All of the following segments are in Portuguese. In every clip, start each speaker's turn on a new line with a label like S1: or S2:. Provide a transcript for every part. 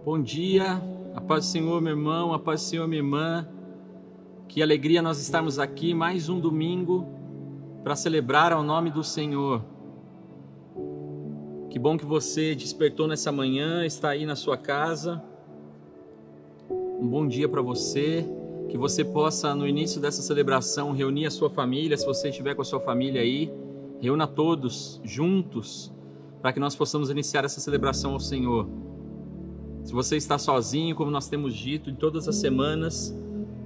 S1: Bom dia, a paz do Senhor, meu irmão, a paz do Senhor, minha irmã. Que alegria nós estarmos aqui mais um domingo para celebrar ao nome do Senhor. Que bom que você despertou nessa manhã, está aí na sua casa. Um bom dia para você, que você possa no início dessa celebração reunir a sua família, se você estiver com a sua família aí, reúna todos juntos para que nós possamos iniciar essa celebração ao Senhor. Se você está sozinho, como nós temos dito em todas as semanas,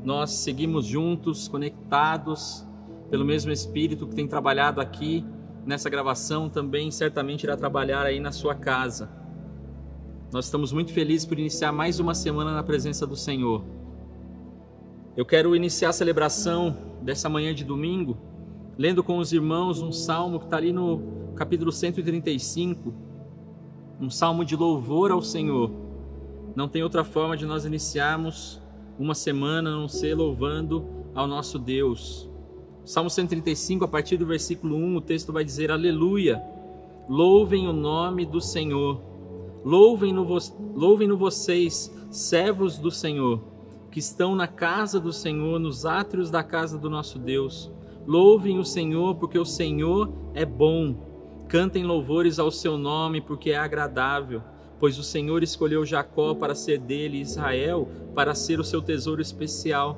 S1: nós seguimos juntos, conectados pelo mesmo Espírito que tem trabalhado aqui nessa gravação, também certamente irá trabalhar aí na sua casa. Nós estamos muito felizes por iniciar mais uma semana na presença do Senhor. Eu quero iniciar a celebração dessa manhã de domingo, lendo com os irmãos um salmo que está ali no capítulo 135, um salmo de louvor ao Senhor. Não tem outra forma de nós iniciarmos uma semana a não ser louvando ao nosso Deus. Salmo 135, a partir do versículo 1, o texto vai dizer: Aleluia, louvem o nome do Senhor, louvem-no vocês, servos do Senhor, que estão na casa do Senhor, nos átrios da casa do nosso Deus. Louvem o Senhor, porque o Senhor é bom. Cantem louvores ao seu nome, porque é agradável. Pois o Senhor escolheu Jacó para ser dele, Israel para ser o seu tesouro especial.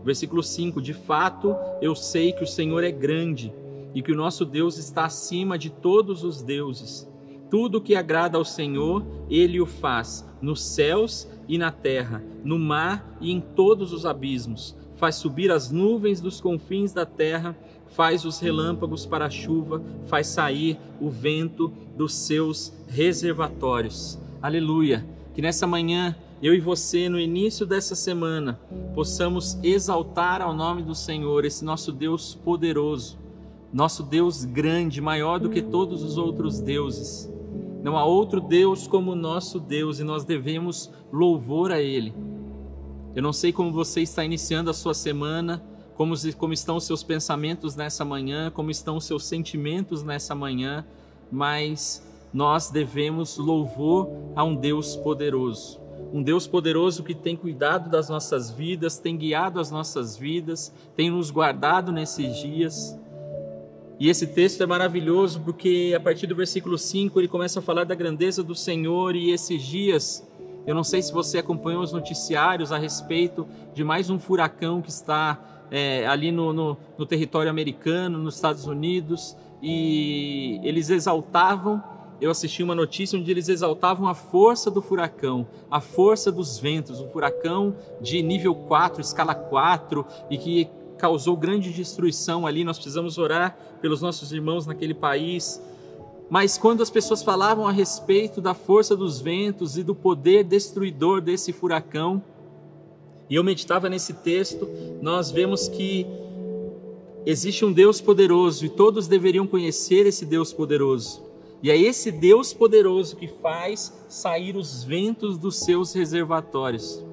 S1: Versículo 5, de fato eu sei que o Senhor é grande e que o nosso Deus está acima de todos os deuses. Tudo o que agrada ao Senhor, Ele o faz, nos céus e na terra, no mar e em todos os abismos. Faz subir as nuvens dos confins da terra, faz os relâmpagos para a chuva, faz sair o vento dos seus reservatórios. Aleluia! Que nessa manhã, eu e você, no início dessa semana, possamos exaltar ao nome do Senhor, esse nosso Deus poderoso, nosso Deus grande, maior do que todos os outros deuses. Não há outro Deus como o nosso Deus e nós devemos louvor a Ele. Eu não sei como você está iniciando a sua semana, como estão os seus pensamentos nessa manhã, como estão os seus sentimentos nessa manhã, mas nós devemos louvor a um Deus poderoso. Um Deus poderoso que tem cuidado das nossas vidas, tem guiado as nossas vidas, tem nos guardado nesses dias. E esse texto é maravilhoso porque a partir do versículo 5 ele começa a falar da grandeza do Senhor. E esses dias, eu não sei se você acompanhou os noticiários a respeito de mais um furacão que está ali no território americano, nos Estados Unidos, e eles exaltavam, eu assisti uma notícia onde eles exaltavam a força do furacão, a força dos ventos, um furacão de nível 4, escala 4, e que causou grande destruição ali. Nós precisamos orar pelos nossos irmãos naquele país. Mas quando as pessoas falavam a respeito da força dos ventos e do poder destruidor desse furacão, e eu meditava nesse texto, nós vemos que existe um Deus poderoso e todos deveriam conhecer esse Deus poderoso. E é esse Deus poderoso que faz sair os ventos dos seus reservatórios.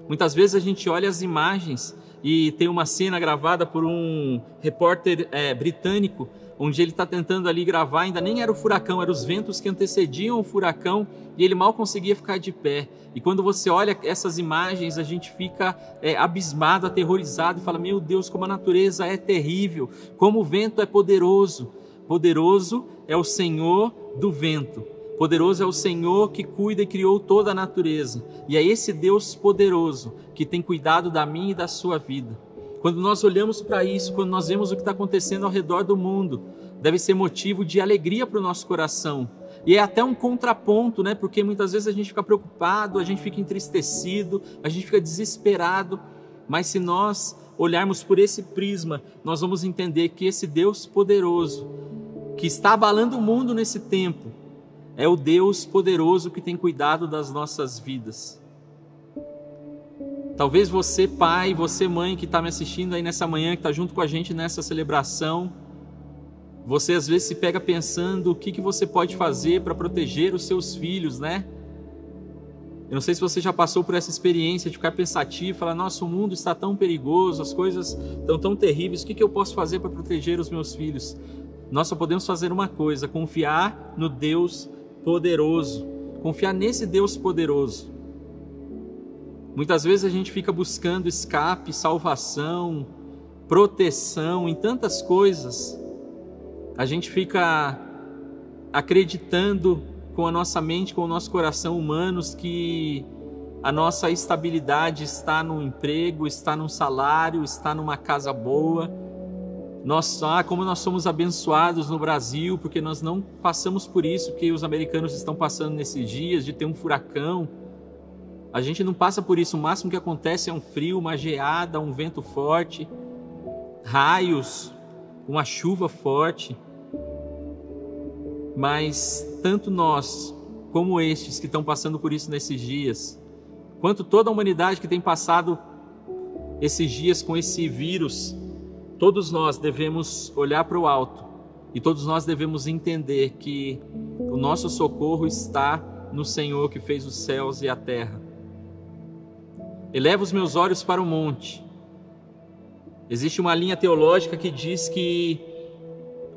S1: Muitas vezes a gente olha as imagens e tem uma cena gravada por um repórter britânico, onde ele está tentando ali gravar, ainda nem era o furacão, eram os ventos que antecediam o furacão e ele mal conseguia ficar de pé. E quando você olha essas imagens, a gente fica abismado, aterrorizado e fala: meu Deus, como a natureza é terrível, como o vento é poderoso. Poderoso é o Senhor do vento, poderoso é o Senhor que cuida e criou toda a natureza. E é esse Deus poderoso que tem cuidado da minha e da sua vida. Quando nós olhamos para isso, quando nós vemos o que está acontecendo ao redor do mundo, deve ser motivo de alegria para o nosso coração. E é até um contraponto, né? Porque muitas vezes a gente fica preocupado, a gente fica entristecido, a gente fica desesperado. Mas se nós olharmos por esse prisma, nós vamos entender que esse Deus poderoso, que está abalando o mundo nesse tempo, é o Deus poderoso que tem cuidado das nossas vidas. Talvez você, pai, você, mãe, que está me assistindo aí nessa manhã, que está junto com a gente nessa celebração, você às vezes se pega pensando o que você pode fazer para proteger os seus filhos, né? Eu não sei se você já passou por essa experiência de ficar pensativo, falar: nossa, o mundo está tão perigoso, as coisas estão tão terríveis, o que eu posso fazer para proteger os meus filhos? Nós só podemos fazer uma coisa: confiar no Deus poderoso, confiar nesse Deus poderoso. Muitas vezes a gente fica buscando escape, salvação, proteção em tantas coisas. A gente fica acreditando com a nossa mente, com o nosso coração humanos que a nossa estabilidade está no emprego, está num salário, está numa casa boa. Como nós somos abençoados no Brasil, porque nós não passamos por isso que os americanos estão passando nesses dias, de ter um furacão. A gente não passa por isso, o máximo que acontece é um frio, uma geada, um vento forte, raios, uma chuva forte. Mas tanto nós, como estes que estão passando por isso nesses dias, quanto toda a humanidade que tem passado esses dias com esse vírus, todos nós devemos olhar para o alto e todos nós devemos entender que o nosso socorro está no Senhor que fez os céus e a terra. Eleva os meus olhos para o monte. Existe uma linha teológica que diz que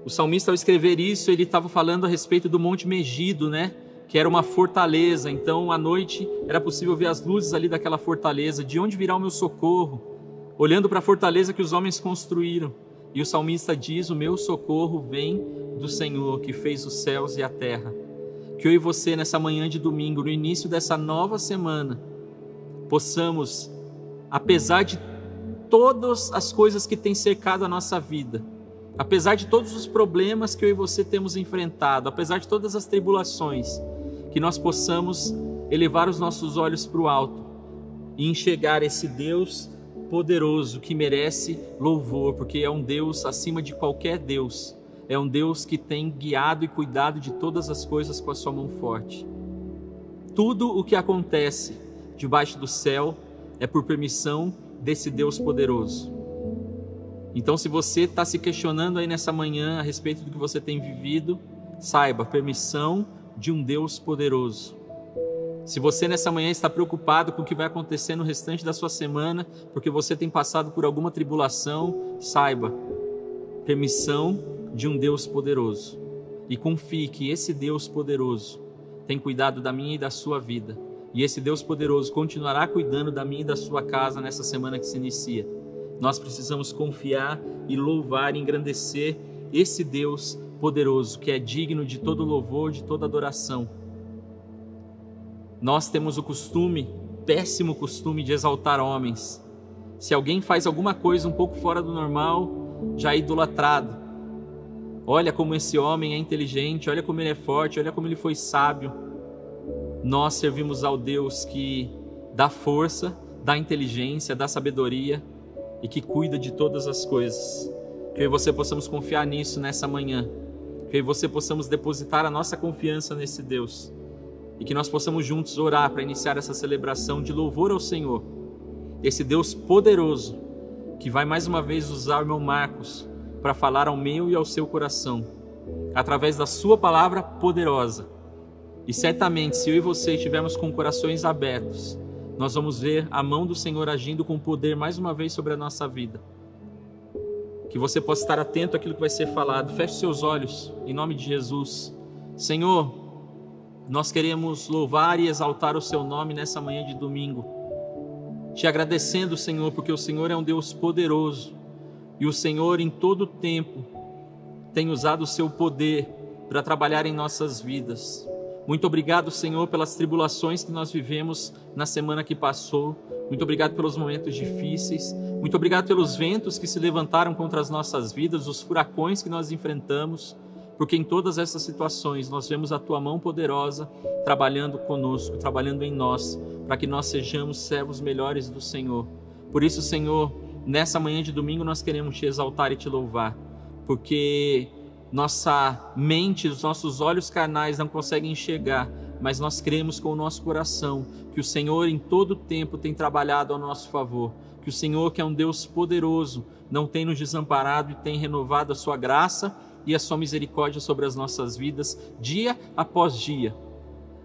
S1: o salmista, ao escrever isso, ele estava falando a respeito do Monte Megido, né? Que era uma fortaleza. Então, à noite, era possível ver as luzes ali daquela fortaleza. De onde virá o meu socorro? Olhando para a fortaleza que os homens construíram. E o salmista diz: o meu socorro vem do Senhor, que fez os céus e a terra. Que eu e você, nessa manhã de domingo, no início dessa nova semana, possamos, apesar de todas as coisas que têm cercado a nossa vida, apesar de todos os problemas que eu e você temos enfrentado, apesar de todas as tribulações, que nós possamos elevar os nossos olhos para o alto e enxergar esse Deus poderoso que merece louvor, porque é um Deus acima de qualquer Deus, é um Deus que tem guiado e cuidado de todas as coisas com a sua mão forte. Tudo o que acontece debaixo do céu é por permissão desse Deus poderoso. Então, se você está se questionando aí nessa manhã a respeito do que você tem vivido, saiba, permissão de um Deus poderoso. Se você nessa manhã está preocupado com o que vai acontecer no restante da sua semana, porque você tem passado por alguma tribulação, saiba, permissão de um Deus poderoso. E confie que esse Deus poderoso tem cuidado da minha e da sua vida. E esse Deus poderoso continuará cuidando da minha e da sua casa nessa semana que se inicia. Nós precisamos confiar e louvar e engrandecer esse Deus poderoso, que é digno de todo louvor, de toda adoração. Nós temos o costume, péssimo costume, de exaltar homens. Se alguém faz alguma coisa um pouco fora do normal, já é idolatrado. Olha como esse homem é inteligente, olha como ele é forte, olha como ele foi sábio. Nós servimos ao Deus que dá força, dá inteligência, dá sabedoria e que cuida de todas as coisas. Que eu e você possamos confiar nisso nessa manhã. Que eu e você possamos depositar a nossa confiança nesse Deus. E que nós possamos juntos orar para iniciar essa celebração de louvor ao Senhor. Esse Deus poderoso que vai mais uma vez usar o irmão Marcos para falar ao meu e ao seu coração, através da sua palavra poderosa. E certamente, se eu e você estivermos com corações abertos, nós vamos ver a mão do Senhor agindo com poder mais uma vez sobre a nossa vida. Que você possa estar atento àquilo que vai ser falado. Feche seus olhos, em nome de Jesus. Senhor, nós queremos louvar e exaltar o seu nome nessa manhã de domingo. Te agradecendo, Senhor, porque o Senhor é um Deus poderoso. E o Senhor, em todo o tempo, tem usado o seu poder para trabalhar em nossas vidas. Muito obrigado, Senhor, pelas tribulações que nós vivemos na semana que passou. Muito obrigado pelos momentos difíceis. Muito obrigado pelos ventos que se levantaram contra as nossas vidas, os furacões que nós enfrentamos, porque em todas essas situações nós vemos a Tua mão poderosa trabalhando conosco, trabalhando em nós, para que nós sejamos servos melhores do Senhor. Por isso, Senhor, nessa manhã de domingo nós queremos Te exaltar e Te louvar, porque nossa mente, os nossos olhos carnais não conseguem enxergar, mas nós cremos com o nosso coração que o Senhor em todo o tempo tem trabalhado ao nosso favor, que o Senhor, que é um Deus poderoso, não tem nos desamparado e tem renovado a sua graça e a sua misericórdia sobre as nossas vidas, dia após dia.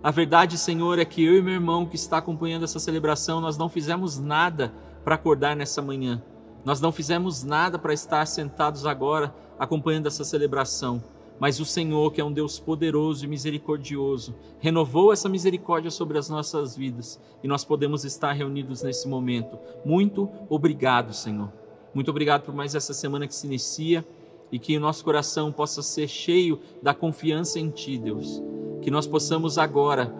S1: A verdade, Senhor, é que eu e meu irmão que está acompanhando essa celebração, nós não fizemos nada para acordar nessa manhã. Nós não fizemos nada para estar sentados agora acompanhando essa celebração, mas o Senhor, que é um Deus poderoso e misericordioso, renovou essa misericórdia sobre as nossas vidas e nós podemos estar reunidos nesse momento. Muito obrigado, Senhor. Muito obrigado por mais essa semana que se inicia e que o nosso coração possa ser cheio da confiança em Ti, Deus. Que nós possamos agora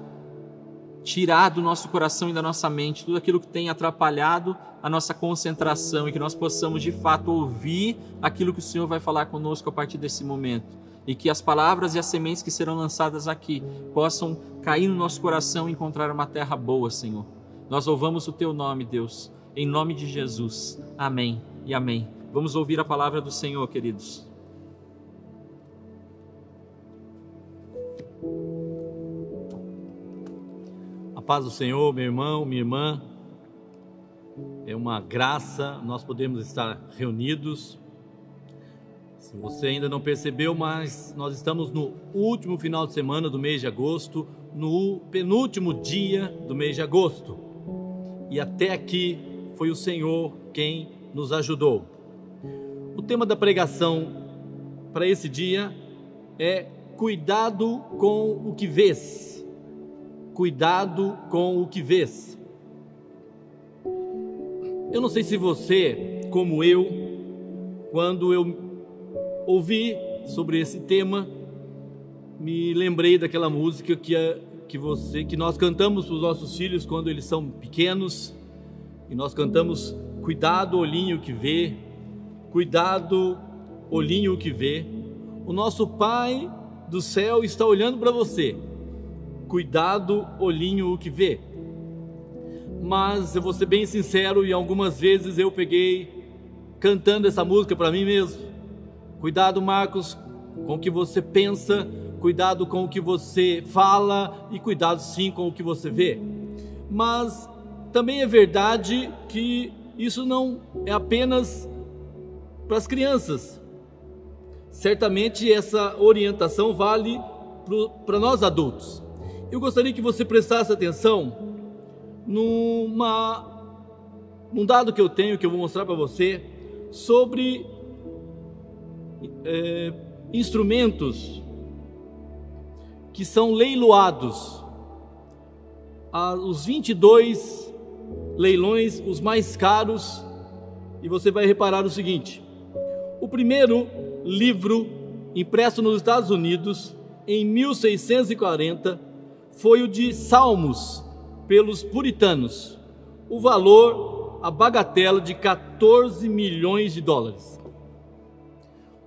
S1: tirar do nosso coração e da nossa mente tudo aquilo que tem atrapalhado a nossa concentração e que nós possamos de fato ouvir aquilo que o Senhor vai falar conosco a partir desse momento e que as palavras e as sementes que serão lançadas aqui possam cair no nosso coração e encontrar uma terra boa, Senhor. Nós louvamos o Teu nome, Deus, em nome de Jesus. Amém e amém. Vamos ouvir a palavra do Senhor, queridos.
S2: A paz do Senhor, meu irmão, minha irmã. É uma graça nós podermos estar reunidos. Se você ainda não percebeu, mas nós estamos no último final de semana do mês de agosto, no penúltimo dia do mês de agosto. E até aqui foi o Senhor quem nos ajudou. O tema da pregação para esse dia é cuidado com o que vês. Cuidado com o que vês. Eu não sei se você, como eu, quando eu ouvi sobre esse tema, me lembrei daquela música que nós cantamos para os nossos filhos quando eles são pequenos, e nós cantamos: cuidado, olhinho que vê, cuidado, olhinho que vê. O nosso Pai do céu está olhando para você. Cuidado, olhinho o que vê. Mas eu vou ser bem sincero, e algumas vezes eu peguei cantando essa música para mim mesmo. Cuidado, Marcos, com o que você pensa, cuidado com o que você fala e cuidado sim com o que você vê. Mas também é verdade que isso não é apenas para as crianças. Certamente essa orientação vale para nós adultos. Eu gostaria que você prestasse atenção num dado que eu tenho, que eu vou mostrar para você, sobre instrumentos que são leiloados. Os 22 leilões, os mais caros, e você vai reparar o seguinte: o primeiro livro impresso nos Estados Unidos em 1640 foi o de Salmos, pelos puritanos. O valor, a bagatela de 14 milhões de dólares.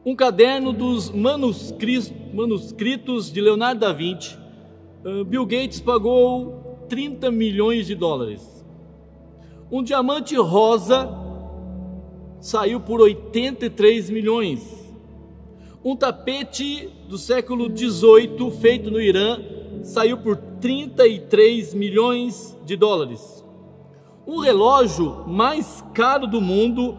S2: Um caderno dos manuscritos de Leonardo da Vinci, Bill Gates pagou 30 milhões de dólares. Um diamante rosa saiu por 83 milhões. Um tapete do século XVIII, feito no Irã, saiu por 33 milhões de dólares. Um relógio mais caro do mundo,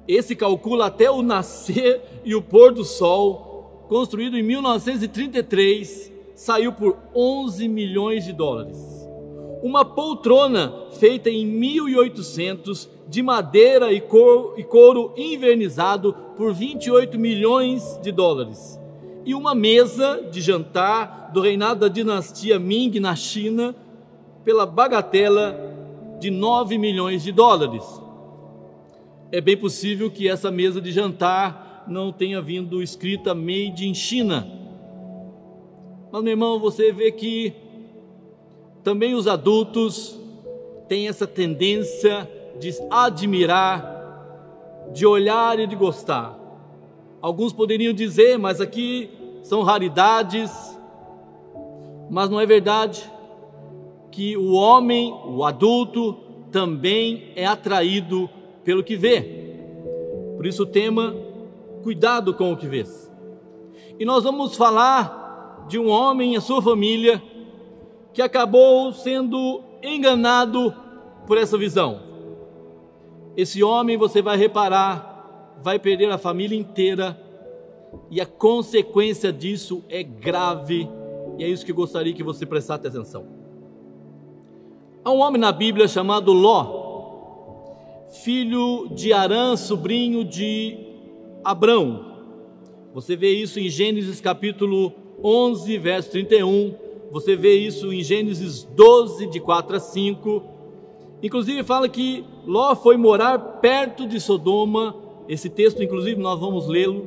S2: esse calcula até o nascer e o pôr do sol, construído em 1933, saiu por 11 milhões de dólares. Uma poltrona feita em 1800, de madeira e couro invernizado, por 28 milhões de dólares. E uma mesa de jantar do reinado da dinastia Ming na China, pela bagatela de 9 milhões de dólares. É bem possível que essa mesa de jantar não tenha vindo escrita Made in China. Mas, meu irmão, você vê que também os adultos têm essa tendência de admirar, de olhar e de gostar. Alguns poderiam dizer, mas aqui são raridades. Mas não é verdade que o homem, o adulto, também é atraído pelo que vê? Por isso o tema, cuidado com o que vês. E nós vamos falar de um homem e a sua família que acabou sendo enganado por essa visão. Esse homem, você vai reparar, vai perder a família inteira, e a consequência disso é grave, e é isso que eu gostaria que você prestasse atenção. Há um homem na Bíblia chamado Ló, filho de Arã, sobrinho de Abrão. Você vê isso em Gênesis capítulo 11, verso 31. Você vê isso em Gênesis 12, de 4 a 5. Inclusive fala que Ló foi morar perto de Sodoma. Esse texto, inclusive, nós vamos lê-lo.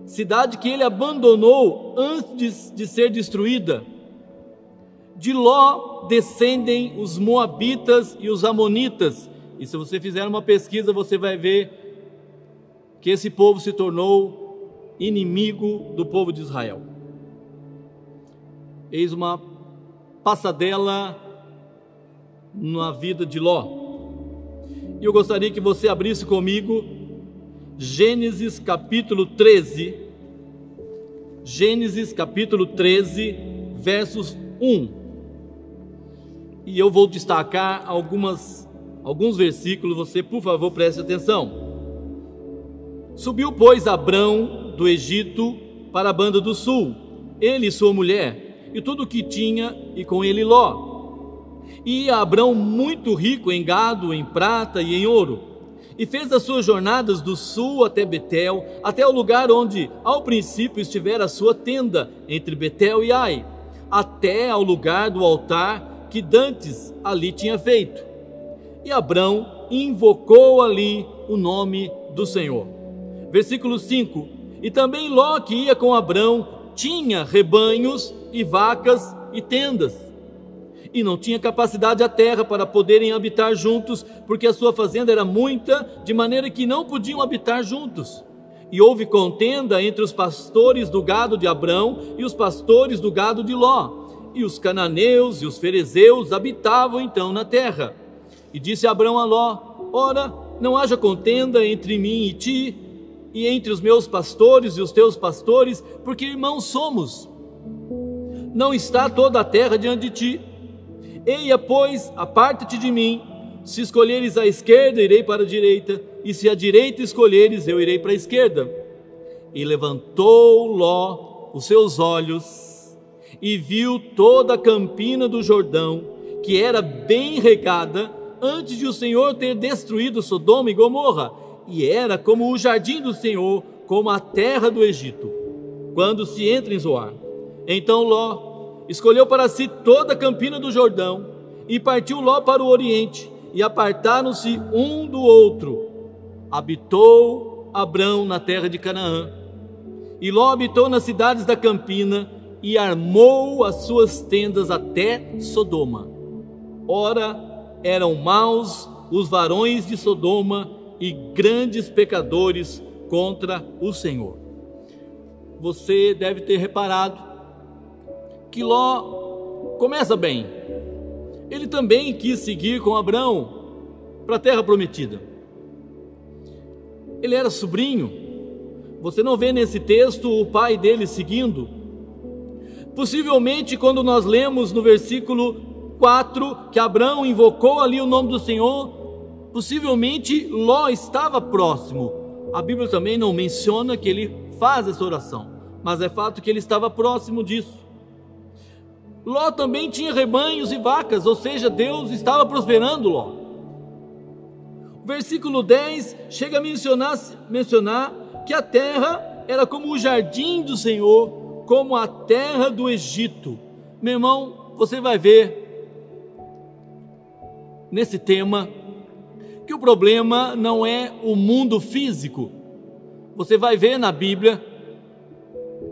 S2: Cidade que ele abandonou antes de ser destruída. De Ló descendem os moabitas e os amonitas. E se você fizer uma pesquisa, você vai ver que esse povo se tornou inimigo do povo de Israel. Eis uma passadela na vida de Ló. E eu gostaria que você abrisse comigo Gênesis capítulo 13. Gênesis capítulo 13, versos 1. E eu vou destacar alguns versículos, você por favor preste atenção. Subiu, pois, Abrão do Egito para a banda do sul, ele e sua mulher, e tudo o que tinha, e com ele Ló. E ia Abrão muito rico em gado, em prata e em ouro, e fez as suas jornadas do sul até Betel, até o lugar onde ao princípio estivera a sua tenda, entre Betel e Ai, até ao lugar do altar que dantes ali tinha feito. E Abrão invocou ali o nome do Senhor. Versículo 5. E também Ló, que ia com Abrão, tinha rebanhos e vacas e tendas, e não tinha capacidade a terra para poderem habitar juntos, porque a sua fazenda era muita, de maneira que não podiam habitar juntos. E houve contenda entre os pastores do gado de Abrão e os pastores do gado de Ló, e os cananeus e os ferezeus habitavam então na terra. E disse Abrão a Ló: ora, não haja contenda entre mim e ti, e entre os meus pastores e os teus pastores, porque irmãos somos. Não está toda a terra diante de ti. Eia, pois, aparte-te de mim. Se escolheres a esquerda, irei para a direita, e se a direita escolheres, eu irei para a esquerda. E levantou Ló os seus olhos e viu toda a campina do Jordão, que era bem regada, antes de o Senhor ter destruído Sodoma e Gomorra, e era como o jardim do Senhor, como a terra do Egito, quando se entra em Zoar. Então Ló escolheu para si toda a campina do Jordão, e partiu Ló para o oriente, e apartaram-se um do outro. Habitou Abrão na terra de Canaã, e Ló habitou nas cidades da campina, e armou as suas tendas até Sodoma. Ora, eram maus os varões de Sodoma, e grandes pecadores contra o Senhor. Você deve ter reparado que Ló começa bem. Ele também quis seguir com Abrão para a terra prometida. Ele era sobrinho. Você não vê nesse texto o pai dele seguindo. Possivelmente, quando nós lemos no versículo 4 que Abrão invocou ali o nome do Senhor, possivelmente Ló estava próximo. A Bíblia também não menciona que ele faz essa oração, mas é fato que ele estava próximo disso. Ló também tinha rebanhos e vacas, ou seja, Deus estava prosperando Ló. O versículo 10 chega a mencionar que a terra era como o jardim do Senhor, como a terra do Egito. Meu irmão, você vai ver nesse tema que o problema não é o mundo físico. Você vai ver na Bíblia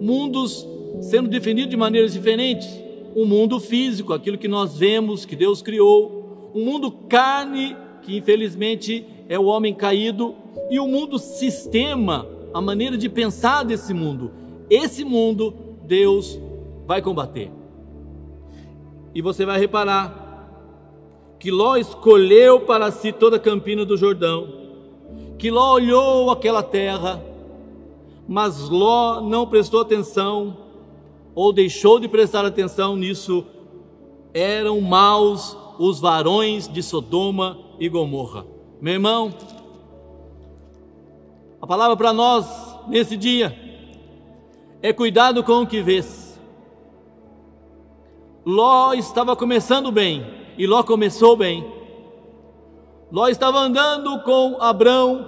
S2: mundos sendo definidos de maneiras diferentes. O mundo físico, aquilo que nós vemos, que Deus criou. O mundo carne, que infelizmente é o homem caído. E o mundo sistema, a maneira de pensar desse mundo. Esse mundo Deus vai combater. E você vai reparar que Ló escolheu para si toda a campina do Jordão, que Ló olhou aquela terra, mas Ló não prestou atenção, ou deixou de prestar atenção nisso. Eram maus os varões de Sodoma e Gomorra. Meu irmão, a palavra para nós nesse dia é cuidado com o que vês. Ló estava começando bem, e Ló começou bem. Ló estava andando com Abrão,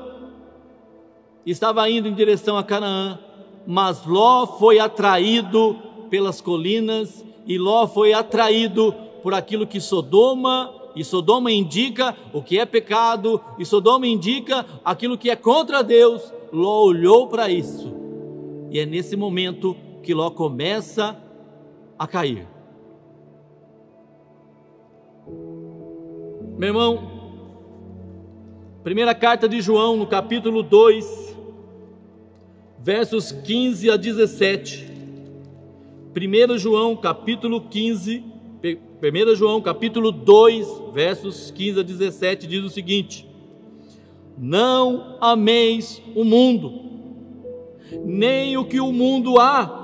S2: estava indo em direção a Canaã, mas Ló foi atraído pelas colinas, e Ló foi atraído por aquilo que Sodoma, e Sodoma indica o que é pecado, e Sodoma indica aquilo que é contra Deus. Ló olhou para isso, e é nesse momento que Ló começa a cair. Meu irmão, primeira carta de João, no capítulo 2, versos 15 a 17. 1 João capítulo 2, versos 15 a 17, diz o seguinte: não ameis o mundo, nem o que o mundo há.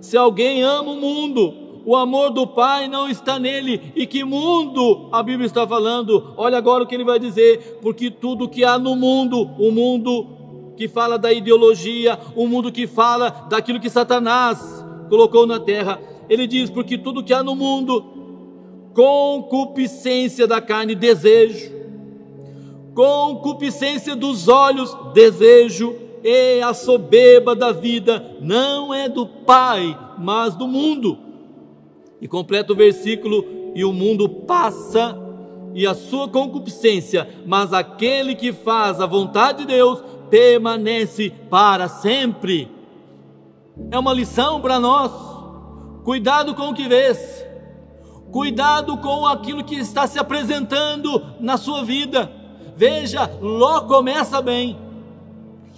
S2: Se alguém ama o mundo, o amor do Pai não está nele. E que mundo a Bíblia está falando? Olha agora o que ele vai dizer: porque tudo que há no mundo, o mundo que fala da ideologia, o mundo que fala daquilo que Satanás colocou na terra, ele diz: porque tudo que há no mundo, concupiscência da carne, desejo, concupiscência dos olhos, desejo, e a soberba da vida não é do Pai, mas do mundo. E completa o versículo: e o mundo passa e a sua concupiscência, mas aquele que faz a vontade de Deus permanece para sempre. É uma lição para nós. Cuidado com o que vês, cuidado com aquilo que está se apresentando na sua vida. Veja, Ló começa bem.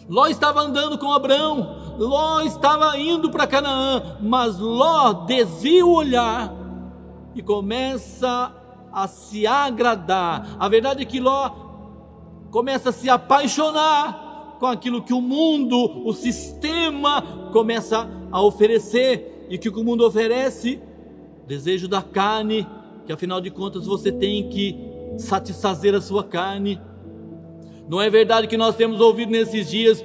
S2: Ló estava andando com Abrão, Ló estava indo para Canaã, mas Ló desvia o olhar e começa a se agradar. A verdade é que Ló começa a se apaixonar com aquilo que o mundo, o sistema começa a oferecer. E que o mundo oferece? Desejo da carne, que afinal de contas você tem que satisfazer a sua carne. Não é verdade que nós temos ouvido nesses dias: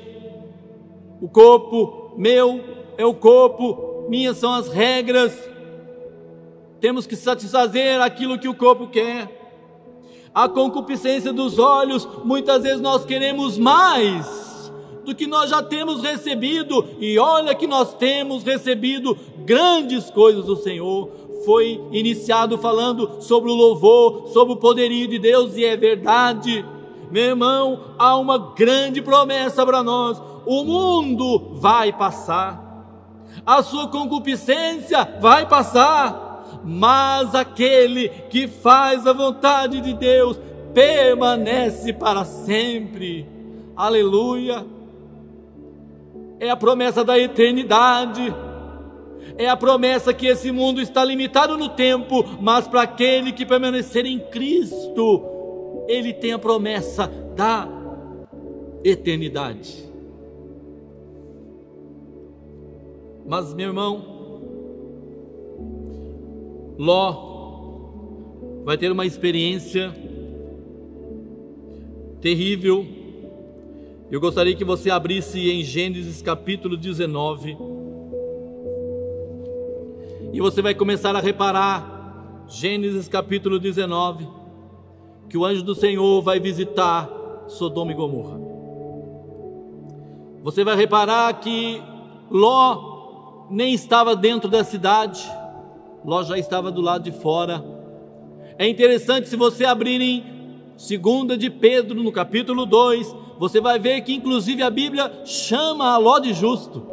S2: o corpo meu é o corpo, minhas são as regras, temos que satisfazer aquilo que o corpo quer. A concupiscência dos olhos, muitas vezes nós queremos mais do que nós já temos recebido, e olha que nós temos recebido grandes coisas do Senhor. Foi iniciado falando sobre o louvor, sobre o poderio de Deus, e é verdade, meu irmão, há uma grande promessa para nós: o mundo vai passar, a sua concupiscência vai passar, mas aquele que faz a vontade de Deus permanece para sempre. Aleluia! É a promessa da eternidade, é a promessa que esse mundo está limitado no tempo, mas para aquele que permanecer em Cristo, ele tem a promessa da eternidade. Mas, meu irmão, Ló vai ter uma experiência terrível. Eu gostaria que você abrisse em Gênesis capítulo 19, e você vai começar a reparar, Gênesis capítulo 19, que o anjo do Senhor vai visitar Sodoma e Gomorra. Você vai reparar que Ló nem estava dentro da cidade, Ló já estava do lado de fora. É interessante, se você abrir em 2 de Pedro, no capítulo 2, você vai ver que inclusive a Bíblia chama a Ló de justo.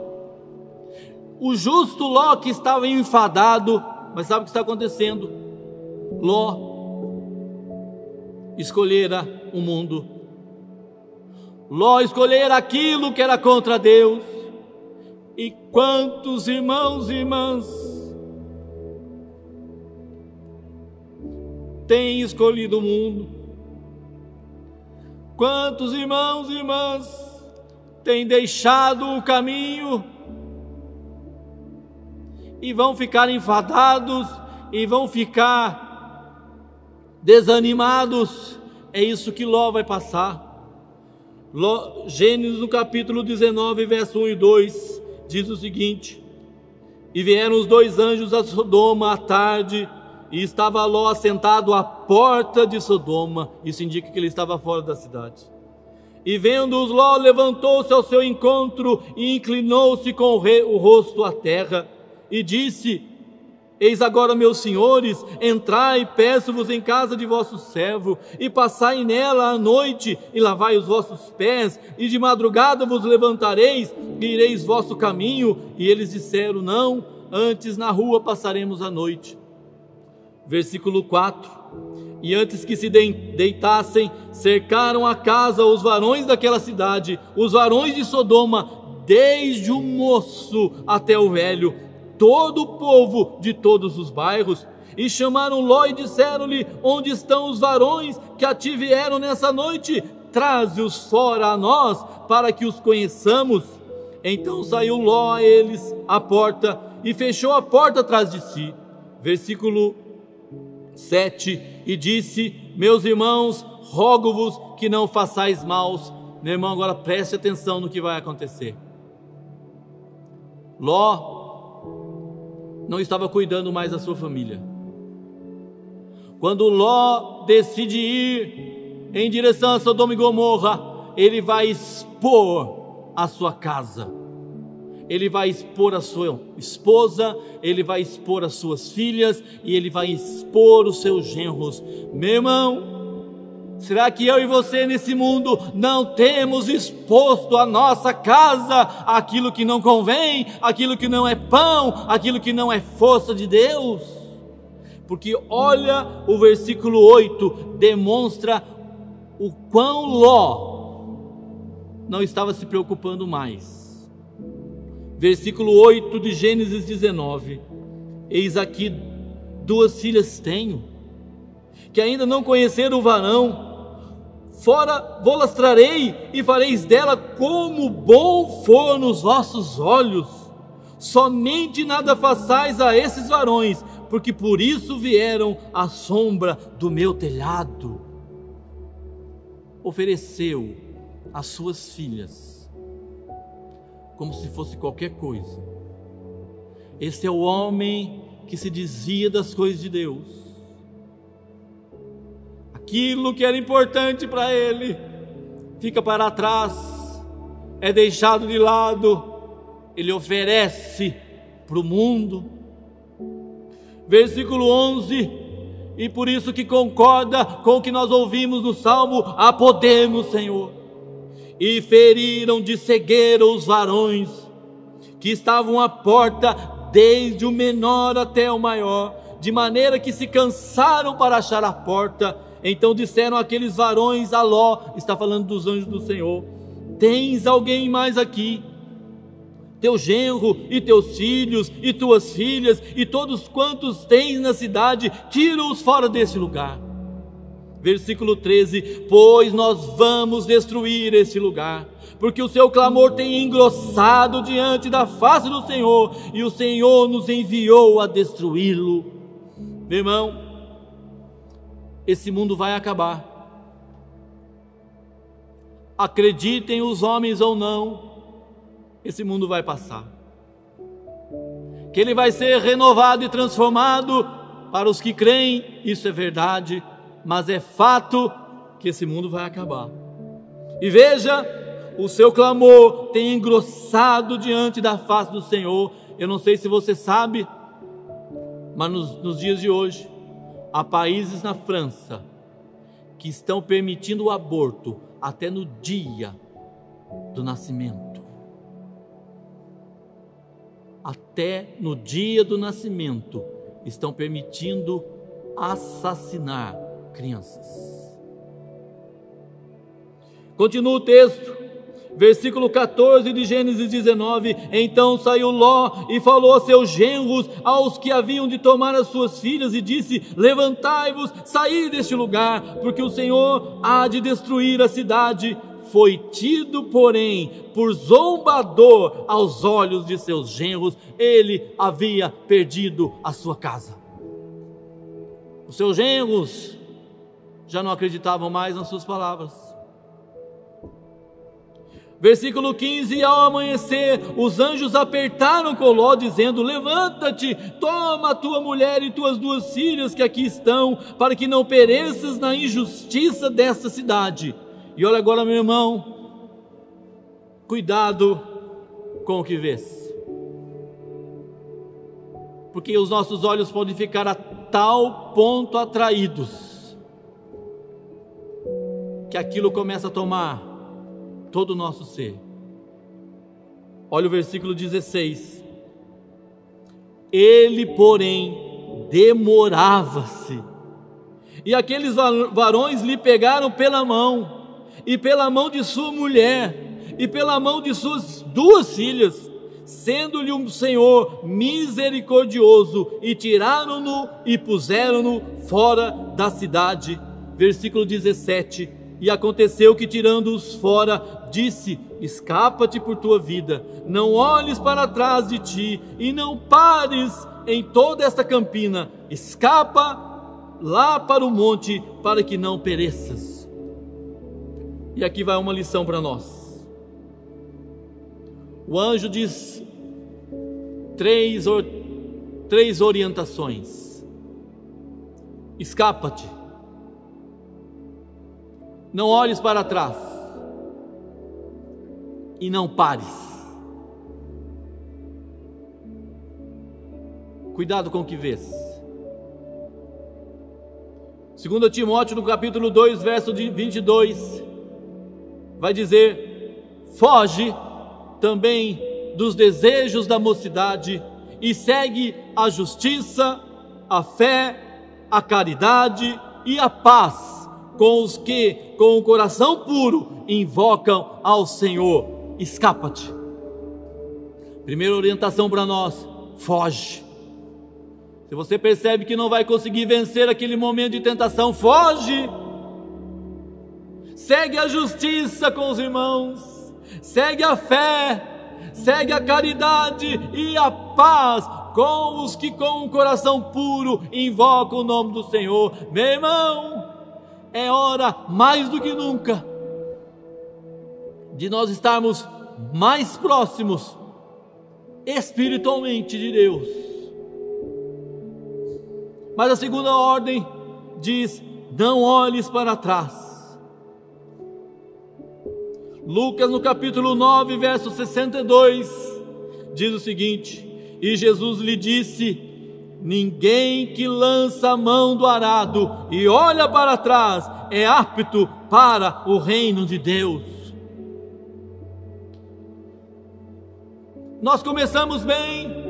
S2: O justo Ló, que estava enfadado, mas sabe o que está acontecendo? Ló escolhera o mundo, Ló escolhera aquilo que era contra Deus. E quantos irmãos e irmãs têm escolhido o mundo? Quantos irmãos e irmãs têm deixado o caminho e vão ficar enfadados e vão ficar desanimados? É isso que Ló vai passar. Gênesis no capítulo 19, verso 1 e 2 diz o seguinte: e vieram os 2 anjos a Sodoma à tarde, e estava Ló assentado à porta de Sodoma. Isso indica que ele estava fora da cidade. E vendo-os, Ló levantou-se ao seu encontro e inclinou-se com o rosto à terra e disse: eis agora, meus senhores, entrai, peço-vos, em casa de vosso servo, e passai nela a noite, e lavai os vossos pés, e de madrugada vos levantareis, e ireis vosso caminho. E eles disseram: não, antes na rua passaremos a noite. Versículo 4: e antes que se deitassem, cercaram a casa os varões daquela cidade, os varões de Sodoma, desde o moço até o velho, todo o povo de todos os bairros, e chamaram Ló e disseram-lhe: onde estão os varões que a ti vieram nessa noite? Traze-os fora a nós, para que os conheçamos. Então saiu Ló a eles à porta, e fechou a porta atrás de si. Versículo 7, e disse: meus irmãos, rogo-vos que não façais maus. Meu irmão, agora preste atenção no que vai acontecer. Ló não estava cuidando mais da sua família. Quando Ló decide ir em direção a Sodoma e Gomorra, ele vai expor a sua casa, ele vai expor a sua esposa, ele vai expor as suas filhas, e ele vai expor os seus genros. Meu irmão, será que eu e você nesse mundo não temos exposto a nossa casa aquilo que não convém, aquilo que não é pão, aquilo que não é força de Deus? Porque olha, o versículo 8 demonstra o quão Ló não estava se preocupando mais. Versículo 8 de Gênesis 19: eis aqui 2 filhas tenho, que ainda não conheceram o varão. Fora vô-las trarei, e fareis dela como bom for nos vossos olhos. Somente nada façais a esses varões, porque por isso vieram à sombra do meu telhado. Ofereceu as suas filhas como se fosse qualquer coisa. Esse é o homem que se dizia das coisas de Deus. Aquilo que era importante para ele fica para trás, é deixado de lado. Ele oferece para o mundo. Versículo 11: e por isso que concorda com o que nós ouvimos no Salmo: há poder no Senhor. E feriram de cegueira os varões que estavam à porta, desde o menor até o maior, de maneira que se cansaram para achar a porta. Então disseram aqueles varões a Ló, está falando dos anjos do Senhor: tens alguém mais aqui? Teu genro e teus filhos e tuas filhas e todos quantos tens na cidade, tira-os fora desse lugar. Versículo 13: pois nós vamos destruir esse lugar, porque o seu clamor tem engrossado diante da face do Senhor, e o Senhor nos enviou a destruí-lo. Meu irmão, esse mundo vai acabar. Acreditem os homens ou não, esse mundo vai passar. Que ele vai ser renovado e transformado para os que creem, isso é verdade. Mas é fato que esse mundo vai acabar. E veja, o seu clamor tem engrossado diante da face do Senhor. Eu não sei se você sabe, mas nos dias de hoje, há países na França que estão permitindo o aborto até no dia do nascimento. Até no dia do nascimento estão permitindo assassinar crianças. Continua o texto, versículo 14 de Gênesis 19: então saiu Ló e falou a seus genros, aos que haviam de tomar as suas filhas, e disse: levantai-vos, saí deste lugar, porque o Senhor há de destruir a cidade. Foi tido, porém, por zombador aos olhos de seus genros. Ele havia perdido a sua casa. Os seus genros já não acreditavam mais nas suas palavras. Versículo 15: e ao amanhecer, os anjos apertaram com Ló, dizendo: levanta-te, toma a tua mulher e tuas 2 filhas que aqui estão, para que não pereças na injustiça desta cidade. E olha agora, meu irmão, cuidado com o que vês, porque os nossos olhos podem ficar a tal ponto atraídos, que aquilo começa a tomar todo o nosso ser. Olha o versículo 16. Ele, porém, demorava-se, e aqueles varões lhe pegaram pela mão, e pela mão de sua mulher, e pela mão de suas 2 filhas, sendo-lhe um Senhor misericordioso, e tiraram-no e puseram-no fora da cidade. Versículo 17. E aconteceu que, tirando-os fora, disse: escapa-te por tua vida, não olhes para trás de ti, e não pares em toda esta campina, escapa lá para o monte, para que não pereças. E aqui vai uma lição para nós. O anjo diz três orientações: escapa-te, não olhes para trás e não pares. Cuidado com o que vês. 2 Timóteo, no capítulo 2, verso 22, vai dizer: foge também dos desejos da mocidade e segue a justiça, a fé, a caridade e a paz com os que, com o coração puro, invocam ao Senhor. Escapa-te. Primeira orientação para nós: foge. Se você percebe que não vai conseguir vencer aquele momento de tentação, foge. Segue a justiça com os irmãos, segue a fé, segue a caridade e a paz com os que com o coração puro invocam o nome do Senhor. Meu irmão, é hora mais do que nunca de nós estarmos mais próximos espiritualmente de Deus. Mas a segunda ordem diz: não olhes para trás. Lucas, no capítulo 9, verso 62, diz o seguinte: e Jesus lhe disse: ninguém que lança a mão do arado e olha para trás é apto para o reino de Deus. Nós começamos bem.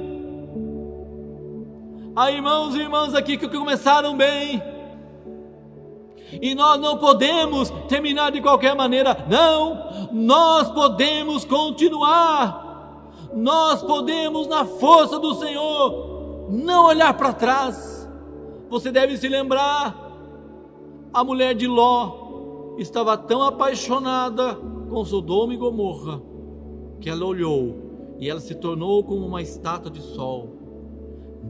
S2: Há irmãos e irmãs aqui que começaram bem, e nós não podemos terminar de qualquer maneira. Não, nós podemos continuar. Nós podemos, na força do Senhor, não olhar para trás. Você deve se lembrar, a mulher de Ló estava tão apaixonada com Sodoma e Gomorra, que ela olhou e ela se tornou como uma estátua de sol.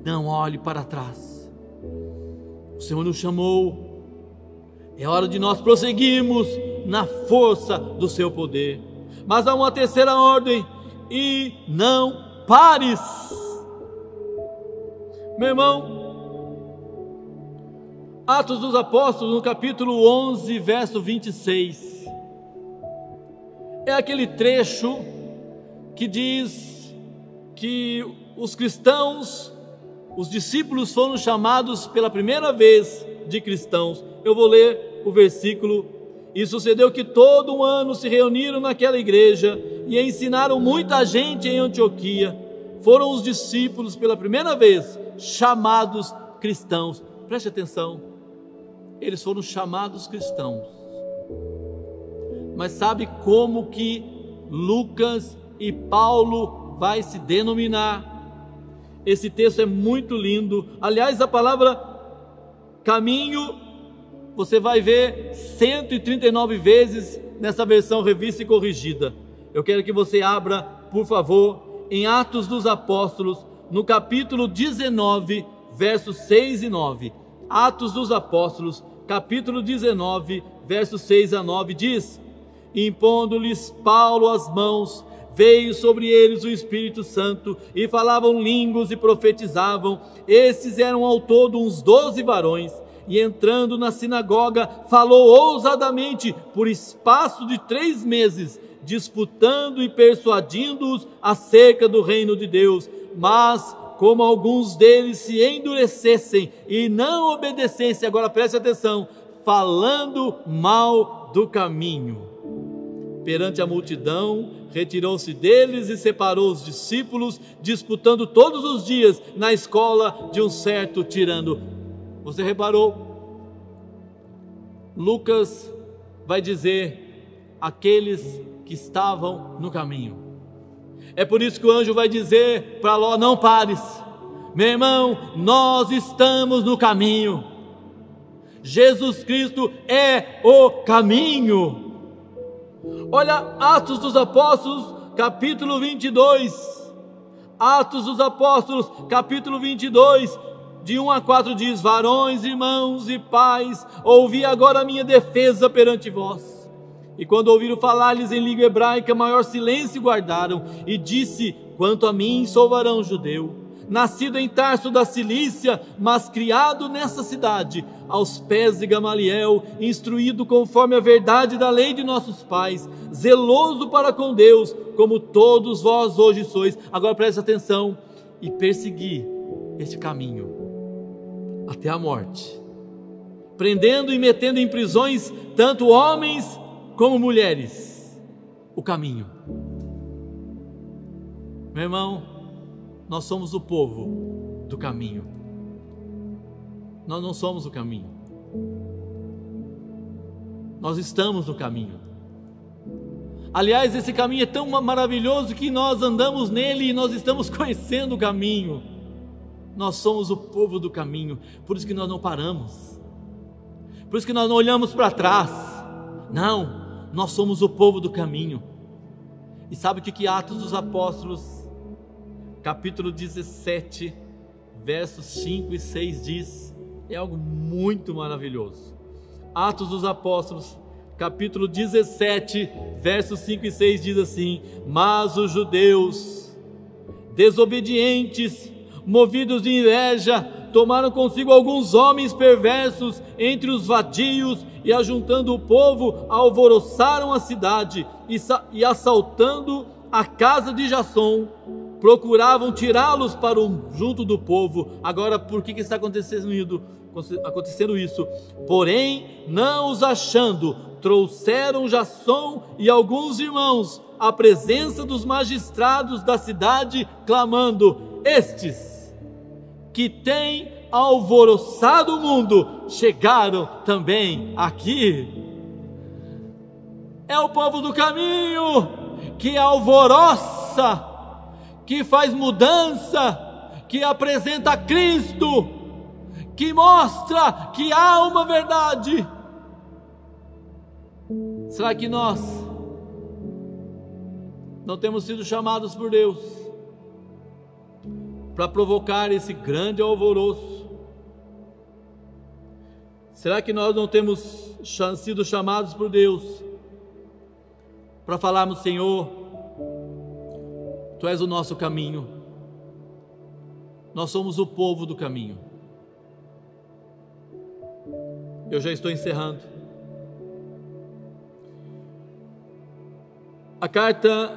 S2: Não olhe para trás. O Senhor nos chamou. É hora de nós prosseguirmos na força do seu poder. Mas há uma terceira ordem: e não pares. Meu irmão, Atos dos Apóstolos, no capítulo 11, verso 26, é aquele trecho que diz que os cristãos, os discípulos foram chamados pela primeira vez de cristãos. Eu vou ler o versículo. E sucedeu que todo um ano se reuniram naquela igreja e ensinaram muita gente em Antioquia. Foram os discípulos pela primeira vez chamados cristãos. Preste atenção, eles foram chamados cristãos. Mas sabe como que Lucas e Paulo vai se denominar? Esse texto é muito lindo. Aliás, a palavra caminho você vai ver 139 vezes nessa versão revista e corrigida. Eu quero que você abra, por favor, em Atos dos Apóstolos, no capítulo 19, versos 6 e 9. Atos dos Apóstolos, capítulo 19, versos 6 a 9, diz: impondo-lhes Paulo as mãos, veio sobre eles o Espírito Santo, e falavam línguas e profetizavam. Estes eram ao todo uns 12 varões, e entrando na sinagoga, falou ousadamente por espaço de 3 meses, disputando e persuadindo-os acerca do reino de Deus. Mas, como alguns deles se endurecessem e não obedecessem, agora preste atenção, falando mal do caminho. Perante a multidão, retirou-se deles e separou os discípulos, disputando todos os dias na escola de um certo tirano. Você reparou? Lucas vai dizer aqueles que estavam no caminho. É por isso que o anjo vai dizer para Ló: não pares, meu irmão, nós estamos no caminho. Jesus Cristo é o caminho. Olha Atos dos Apóstolos, capítulo 22. Atos dos Apóstolos, capítulo 22, de 1 a 4 diz: varões, irmãos e pais, ouvi agora a minha defesa perante vós. E quando ouviram falar-lhes em língua hebraica, maior silêncio guardaram. E disse: quanto a mim, sou varão judeu, nascido em Tarso da Cilícia, mas criado nessa cidade, aos pés de Gamaliel, instruído conforme a verdade da lei de nossos pais, zeloso para com Deus, como todos vós hoje sois. Agora preste atenção: e persegui este caminho até a morte, prendendo e metendo em prisões tanto homens como mulheres. O caminho. Meu irmão, nós somos o povo do caminho. Nós não somos o caminho. Nós estamos no caminho. Aliás, esse caminho é tão maravilhoso que nós andamos nele e nós estamos conhecendo o caminho. Nós somos o povo do caminho. Por isso que nós não paramos. Por isso que nós não olhamos para trás. Não, nós somos o povo do caminho. E sabe o que Atos dos Apóstolos, capítulo 17, versos 5 e 6 diz? É algo muito maravilhoso. Atos dos Apóstolos, capítulo 17, versos 5 e 6 diz assim: mas os judeus, desobedientes, movidos de inveja, tomaram consigo alguns homens perversos entre os vadios, e ajuntando o povo, alvoroçaram a cidade, e assaltando a casa de Jasson, procuravam tirá-los para junto do povo. Agora, por que está acontecendo isso? Porém, não os achando, trouxeram Jasson e alguns irmãos à presença dos magistrados da cidade, clamando: estes que têm alvoroçado o mundo chegaram também aqui. É o povo do caminho que alvoroça, que faz mudança, que apresenta Cristo, que mostra que há uma verdade. Será que nós não temos sido chamados por Deus para provocar esse grande alvoroço? Será que nós não temos sido chamados por Deus para falarmos: Senhor, Tu és o nosso caminho, nós somos o povo do caminho? Eu já estou encerrando. A carta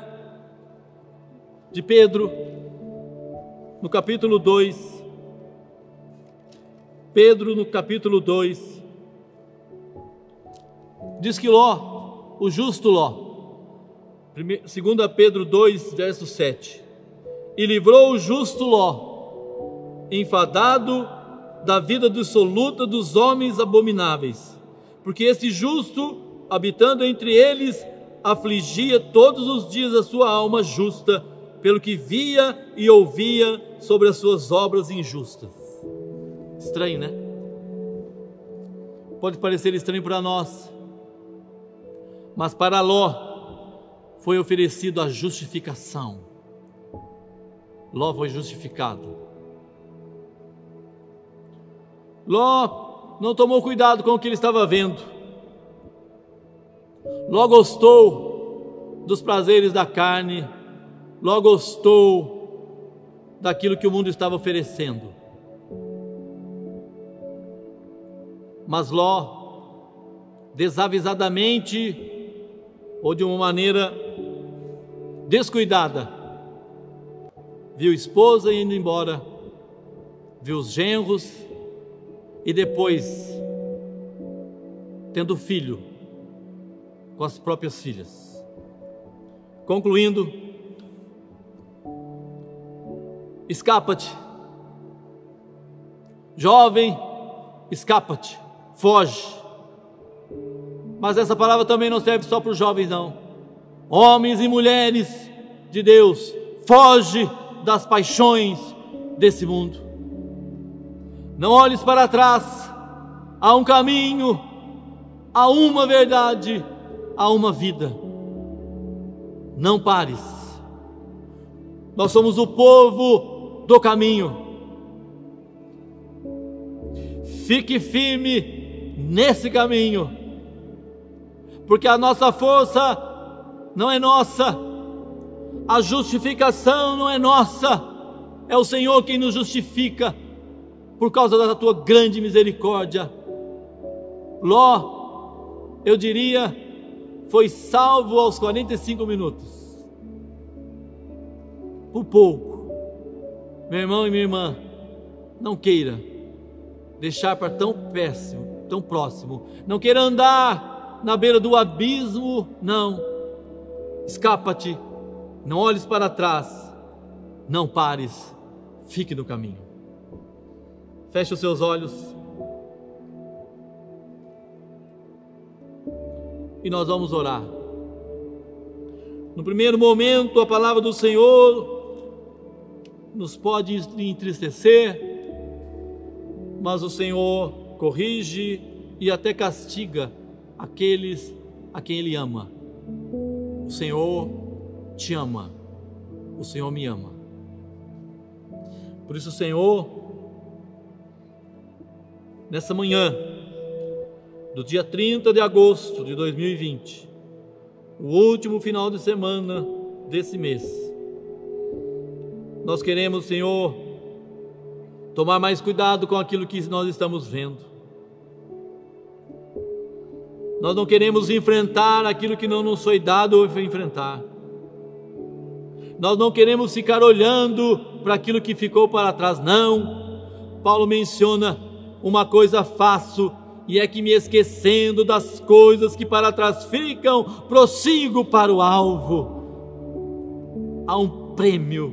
S2: de Pedro, no capítulo 2, Pedro no capítulo 2, diz que Ló, o justo Ló, 2 Pedro 2, verso 7, e livrou o justo Ló, enfadado da vida dissoluta dos homens abomináveis, porque esse justo, habitando entre eles, afligia todos os dias a sua alma justa, pelo que via e ouvia sobre as suas obras injustas. Estranho, né? Pode parecer estranho para nós, mas para Ló foi oferecido a justificação. Ló foi justificado. Ló não tomou cuidado com o que ele estava vendo. Ló gostou dos prazeres da carne. Ló gostou daquilo que o mundo estava oferecendo. Mas Ló, desavisadamente ou de uma maneira descuidada, viu a esposa indo embora, viu os genros e depois tendo filho com as próprias filhas. Concluindo, escapa-te, jovem, escapa-te, foge. Mas essa palavra também não serve só para os jovens, não. Homens e mulheres de Deus, foge das paixões desse mundo. Não olhes para trás, há um caminho, há uma verdade, há uma vida. Não pares. Nós somos o povo do caminho. Fique firme nesse caminho, porque a nossa força não é nossa, a justificação não é nossa, é o Senhor quem nos justifica, por causa da tua grande misericórdia. Ló, eu diria, foi salvo aos 45 minutos, por pouco. Meu irmão e minha irmã, não queira deixar para tão péssimo, tão próximo, não queira andar na beira do abismo, não. Escapa-te, não olhes para trás, não pares, fique no caminho. Feche os seus olhos e nós vamos orar. No primeiro momento, a palavra do Senhor nos pode entristecer, mas o Senhor corrige e até castiga aqueles a quem Ele ama. O Senhor te ama, o Senhor me ama. Por isso, Senhor, nessa manhã do dia 30 de agosto de 2020, o último final de semana desse mês, nós queremos, Senhor, tomar mais cuidado com aquilo que nós estamos vendo. Nós não queremos enfrentar aquilo que não nos foi dado enfrentar. Nós não queremos ficar olhando para aquilo que ficou para trás, não. Paulo menciona: uma coisa faço, e é que me esquecendo das coisas que para trás ficam, prossigo para o alvo. Há um prêmio,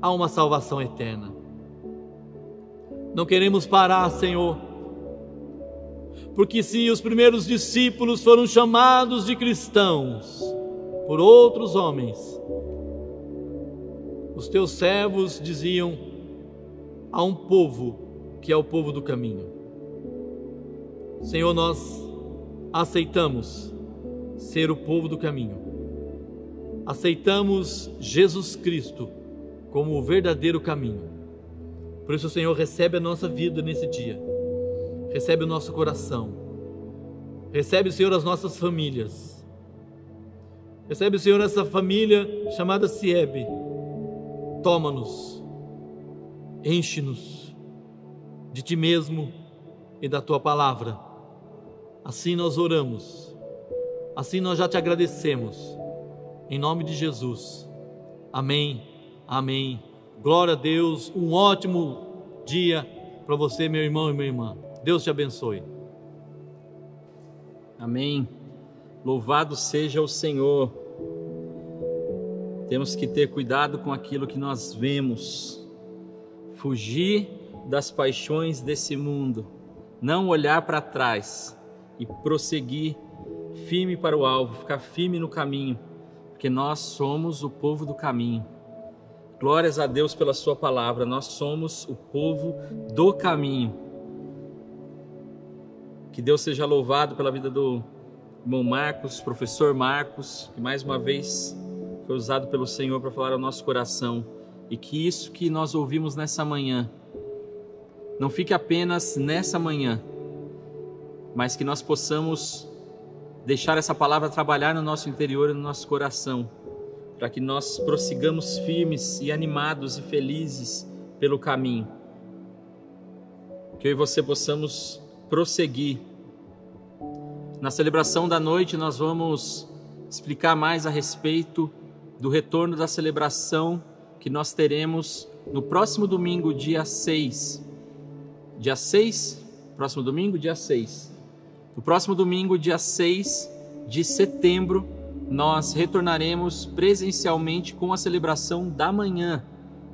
S2: há uma salvação eterna. Não queremos parar, Senhor, porque se os primeiros discípulos foram chamados de cristãos por outros homens, os teus servos diziam: há um povo que é o povo do caminho. Senhor, nós aceitamos ser o povo do caminho, aceitamos Jesus Cristo como o verdadeiro caminho. Por isso, Senhor, recebe a nossa vida nesse dia, recebe o nosso coração, recebe, Senhor, as nossas famílias, recebe, Senhor, essa família chamada Siebe. Toma-nos, enche-nos de Ti mesmo e da Tua palavra. Assim nós oramos, assim nós já Te agradecemos, em nome de Jesus. Amém, amém. Glória a Deus, um ótimo dia para você, meu irmão e minha irmã. Deus te abençoe.
S1: Amém. Louvado seja o Senhor. Temos que ter cuidado com aquilo que nós vemos, fugir das paixões desse mundo, não olhar para trás e prosseguir firme para o alvo, ficar firme no caminho, porque nós somos o povo do caminho. Glórias a Deus pela sua palavra, nós somos o povo do caminho. Que Deus seja louvado pela vida do irmão Marcos, professor Marcos, que mais uma vez foi usado pelo Senhor para falar ao nosso coração, e que isso que nós ouvimos nessa manhã não fique apenas nessa manhã, mas que nós possamos deixar essa palavra trabalhar no nosso interior e no nosso coração, para que nós prossigamos firmes e animados e felizes pelo caminho. Que eu e você possamos prosseguir. Na celebração da noite nós vamos explicar mais a respeito do retorno da celebração que nós teremos no próximo domingo, dia 6. Dia 6? Próximo domingo, dia 6. No próximo domingo, dia 6 de setembro, nós retornaremos presencialmente com a celebração da manhã,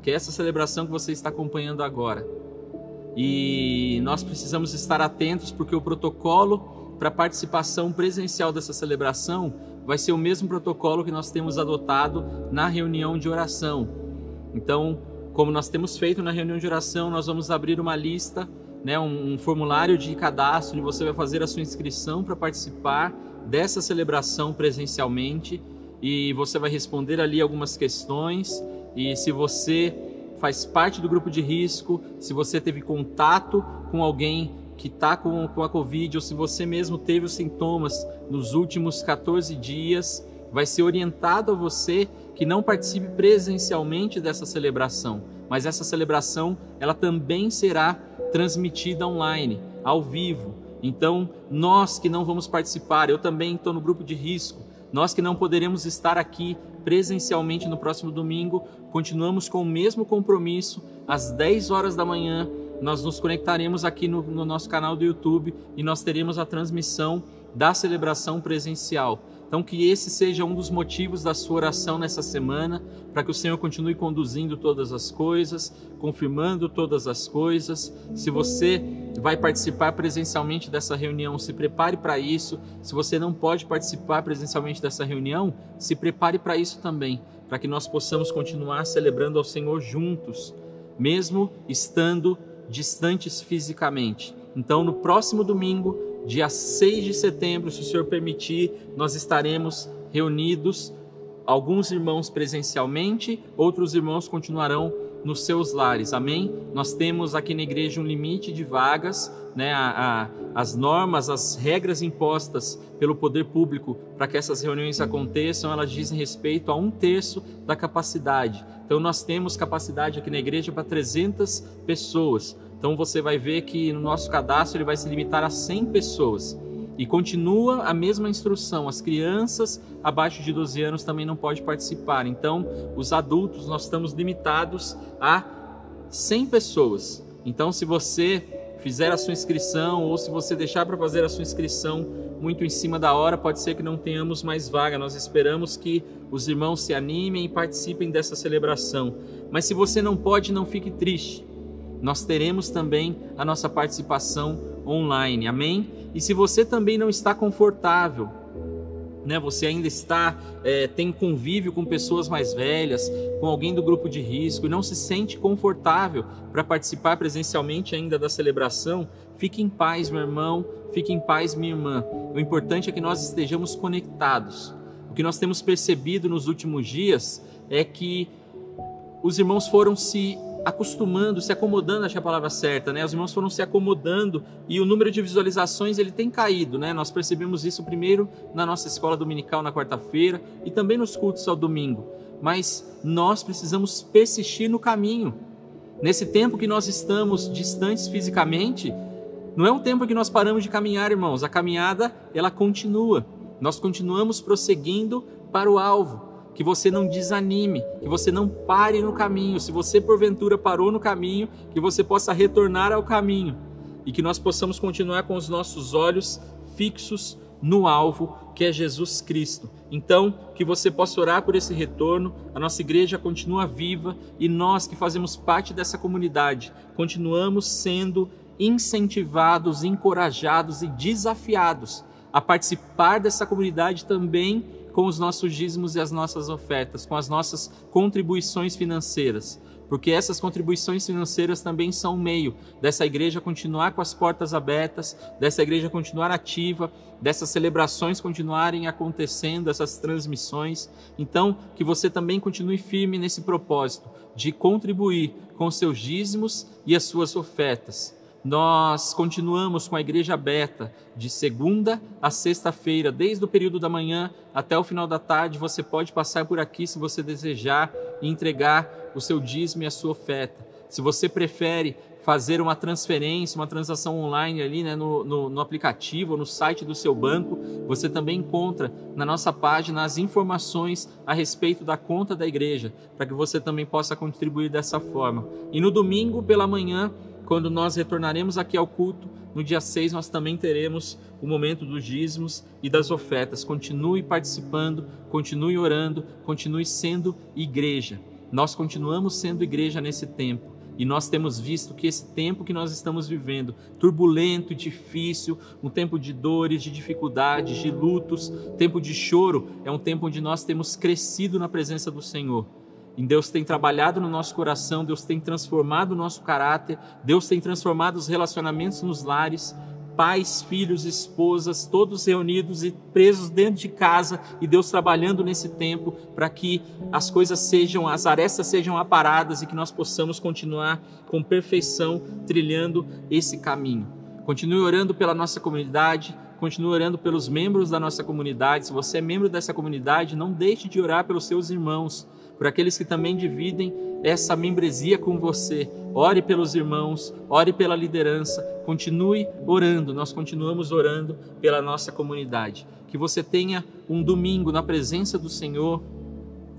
S1: que é essa celebração que você está acompanhando agora. E nós precisamos estar atentos porque o protocolo para participação presencial dessa celebração vai ser o mesmo protocolo que nós temos adotado na reunião de oração. Então, como nós temos feito na reunião de oração, nós vamos abrir uma lista, um formulário de cadastro, e você vai fazer a sua inscrição para participar dessa celebração presencialmente, e você vai responder ali algumas questões, e se você faz parte do grupo de risco, se você teve contato com alguém que está com a Covid, ou se você mesmo teve os sintomas nos últimos 14 dias, vai ser orientado a você que não participe presencialmente dessa celebração, mas essa celebração ela também será transmitida online, ao vivo. Então, nós que não vamos participar, eu também estou no grupo de risco, nós que não poderemos estar aqui presencialmente no próximo domingo, continuamos com o mesmo compromisso, às 10 horas da manhã, nós nos conectaremos aqui no nosso canal do YouTube e nós teremos a transmissão da celebração presencial. Então, que esse seja um dos motivos da sua oração nessa semana, para que o Senhor continue conduzindo todas as coisas, confirmando todas as coisas. Se você vai participar presencialmente dessa reunião, se prepare para isso. Se você não pode participar presencialmente dessa reunião, se prepare para isso também, para que nós possamos continuar celebrando ao Senhor juntos, mesmo estando distantes fisicamente. Então, no próximo domingo, dia 6 de setembro, se o Senhor permitir, nós estaremos reunidos, alguns irmãos presencialmente, outros irmãos continuarão nos seus lares, amém? Nós temos aqui na igreja um limite de vagas, as normas, as regras impostas pelo poder público para que essas reuniões aconteçam, elas dizem respeito a 1/3 da capacidade. Então nós temos capacidade aqui na igreja para 300 pessoas. Então você vai ver que no nosso cadastro ele vai se limitar a 100 pessoas. E continua a mesma instrução, as crianças abaixo de 12 anos também não podem participar. Então, os adultos, nós estamos limitados a 100 pessoas. Então, se você fizer a sua inscrição ou se você deixar para fazer a sua inscrição muito em cima da hora, pode ser que não tenhamos mais vaga. Nós esperamos que os irmãos se animem e participem dessa celebração. Mas se você não pode, não fique triste. Nós teremos também a nossa participação online, amém? E se você também não está confortável, você ainda tem convívio com pessoas mais velhas, com alguém do grupo de risco e não se sente confortável para participar presencialmente ainda da celebração, fique em paz, meu irmão, fique em paz, minha irmã. O importante é que nós estejamos conectados. O que nós temos percebido nos últimos dias é que os irmãos foram se acostumando, se acomodando, acho que é a palavra certa, Os irmãos foram se acomodando e o número de visualizações ele tem caído, Nós percebemos isso primeiro na nossa escola dominical na quarta-feira e também nos cultos ao domingo. Mas nós precisamos persistir no caminho. Nesse tempo que nós estamos distantes fisicamente, não é um tempo que nós paramos de caminhar, irmãos. A caminhada, ela continua. Nós continuamos prosseguindo para o alvo. Que você não desanime, que você não pare no caminho. Se você porventura parou no caminho, que você possa retornar ao caminho e que nós possamos continuar com os nossos olhos fixos no alvo, que é Jesus Cristo. Então, que você possa orar por esse retorno. A nossa igreja continua viva e nós que fazemos parte dessa comunidade continuamos sendo incentivados, encorajados e desafiados a participar dessa comunidade também com os nossos dízimos e as nossas ofertas, com as nossas contribuições financeiras, porque essas contribuições financeiras também são um meio dessa igreja continuar com as portas abertas, dessa igreja continuar ativa, dessas celebrações continuarem acontecendo, essas transmissões. Então, que você também continue firme nesse propósito de contribuir com os seus dízimos e as suas ofertas. Nós continuamos com a igreja aberta de segunda a sexta-feira, desde o período da manhã até o final da tarde. Você pode passar por aqui se você desejar e entregar o seu dízimo e a sua oferta. Se você prefere fazer uma transferência, uma transação online ali, né, no aplicativo ou no site do seu banco, você também encontra na nossa página as informações a respeito da conta da igreja, para que você também possa contribuir dessa forma. E no domingo pela manhã, quando nós retornaremos aqui ao culto, no dia 6 nós também teremos o momento dos dízimos e das ofertas. Continue participando, continue orando, continue sendo igreja. Nós continuamos sendo igreja nesse tempo. E nós temos visto que esse tempo que nós estamos vivendo, turbulento, difícil, um tempo de dores, de dificuldades, de lutos, tempo de choro, é um tempo onde nós temos crescido na presença do Senhor. E Deus tem trabalhado no nosso coração, Deus tem transformado o nosso caráter, Deus tem transformado os relacionamentos nos lares, pais, filhos, esposas, todos reunidos e presos dentro de casa, e Deus trabalhando nesse tempo para que as coisas sejam, as arestas sejam aparadas e que nós possamos continuar com perfeição trilhando esse caminho. Continue orando pela nossa comunidade, continue orando pelos membros da nossa comunidade. Se você é membro dessa comunidade, não deixe de orar pelos seus irmãos, por aqueles que também dividem essa membresia com você. Ore pelos irmãos, ore pela liderança, continue orando, nós continuamos orando pela nossa comunidade. Que você tenha um domingo na presença do Senhor,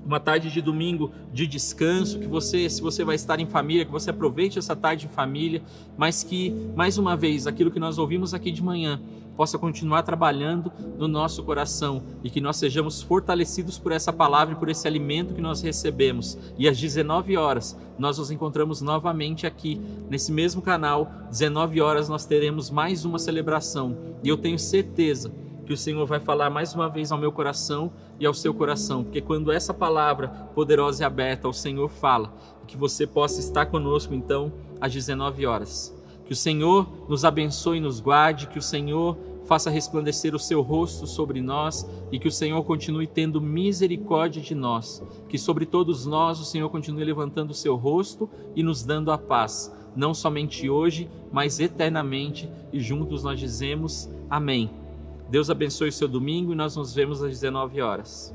S1: uma tarde de domingo de descanso, que você, se você vai estar em família, que você aproveite essa tarde em família, mas que, mais uma vez, aquilo que nós ouvimos aqui de manhã, possa continuar trabalhando no nosso coração e que nós sejamos fortalecidos por essa palavra e por esse alimento que nós recebemos. E às 19 horas nós nos encontramos novamente aqui, nesse mesmo canal. 19 horas nós teremos mais uma celebração e eu tenho certeza que o Senhor vai falar mais uma vez ao meu coração e ao seu coração, porque quando essa palavra poderosa e aberta, o Senhor fala, que você possa estar conosco então às 19 horas. Que o Senhor nos abençoe e nos guarde, que o Senhor faça resplandecer o seu rosto sobre nós e que o Senhor continue tendo misericórdia de nós. Que sobre todos nós o Senhor continue levantando o seu rosto e nos dando a paz, não somente hoje, mas eternamente. E juntos nós dizemos amém. Deus abençoe o seu domingo e nós nos vemos às 19 horas.